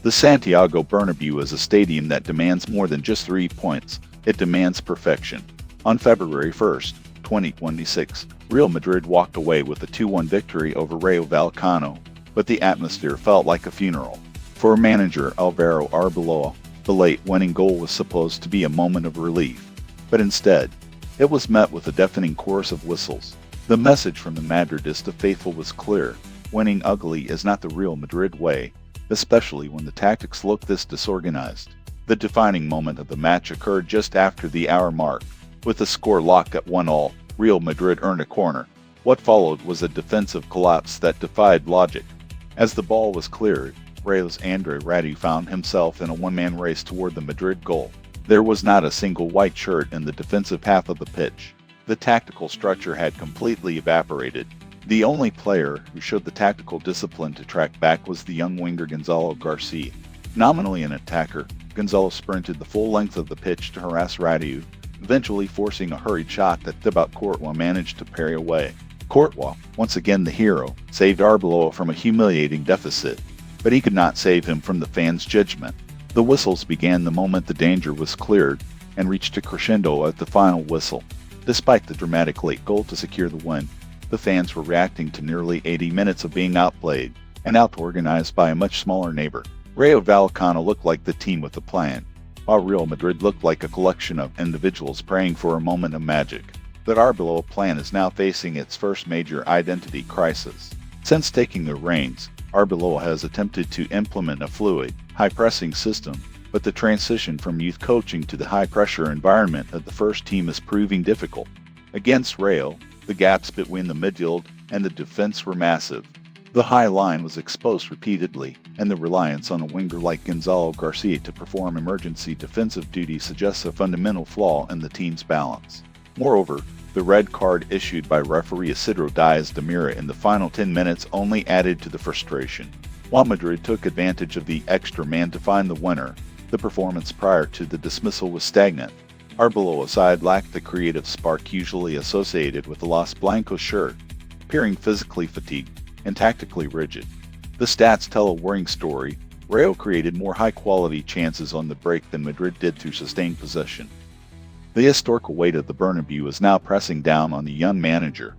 The Santiago Bernabeu is a stadium that demands more than just 3 points. It demands perfection. On February 1st, 2026, Real Madrid walked away with a 2-1 victory over Rayo Vallecano, but the atmosphere felt like a funeral. For manager Alvaro Arbeloa, the late winning goal was supposed to be a moment of relief, but instead, it was met with a deafening chorus of whistles. The message from the Madridista faithful was clear: winning ugly is not the Real Madrid way, especially when the tactics look this disorganized. The defining moment of the match occurred just after the hour mark. With the score locked at 1-1, Real Madrid earned a corner. What followed was a defensive collapse that defied logic. As the ball was cleared, Rayo's Andre Radu found himself in a one-man race toward the Madrid goal. There was not a single white shirt in the defensive half of the pitch. The tactical structure had completely evaporated. The only player who showed the tactical discipline to track back was the young winger Gonzalo Garcia. Nominally an attacker, Gonzalo sprinted the full length of the pitch to harass Radu, eventually forcing a hurried shot that Thibaut Courtois managed to parry away. Courtois, once again the hero, saved Arbeloa from a humiliating deficit, but he could not save him from the fans' judgment. The whistles began the moment the danger was cleared and reached a crescendo at the final whistle. Despite the dramatic late goal to secure the win, the fans were reacting to nearly 80 minutes of being outplayed and out-organized by a much smaller neighbor. Rayo Vallecano looked like the team with a plan, while Real Madrid looked like a collection of individuals praying for a moment of magic. That Arbeloa plan is now facing its first major identity crisis. Since taking the reins, Arbeloa has attempted to implement a fluid, high-pressing system, but the transition from youth coaching to the high-pressure environment of the first team is proving difficult. Against Rayo, the gaps between the midfield and the defense were massive. The high line was exposed repeatedly, and the reliance on a winger like Gonzalo Garcia to perform emergency defensive duty suggests a fundamental flaw in the team's balance. Moreover, the red card issued by referee Isidro Diaz de Mira in the final 10 minutes only added to the frustration. While Madrid took advantage of the extra man to find the winner, the performance prior to the dismissal was stagnant. Arbeloa's side lacked the creative spark usually associated with the Los Blancos shirt, appearing physically fatigued and tactically rigid. The stats tell a worrying story. Rayo created more high-quality chances on the break than Madrid did through sustained possession. The historical weight of the Bernabeu is now pressing down on the young manager.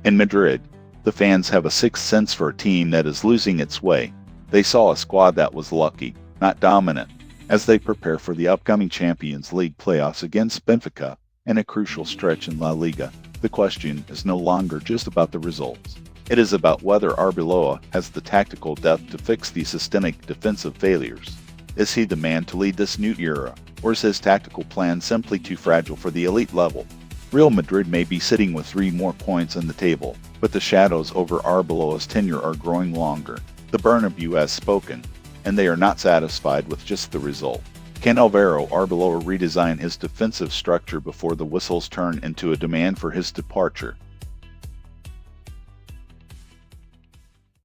In Madrid, the fans have a sixth sense for a team that is losing its way. They saw a squad that was lucky, not dominant, as they prepare for the upcoming Champions League playoffs against Benfica and a crucial stretch in La Liga. The question is no longer just about the results. It is about whether Arbeloa has the tactical depth to fix these systemic defensive failures. Is he the man to lead this new era, or is his tactical plan simply too fragile for the elite level? Real Madrid may be sitting with 3 more points on the table, but the shadows over Arbeloa's tenure are growing longer. The Bernabeu has spoken, and they are not satisfied with just the result. Can Alvaro Arbeloa redesign his defensive structure before the whistles turn into a demand for his departure?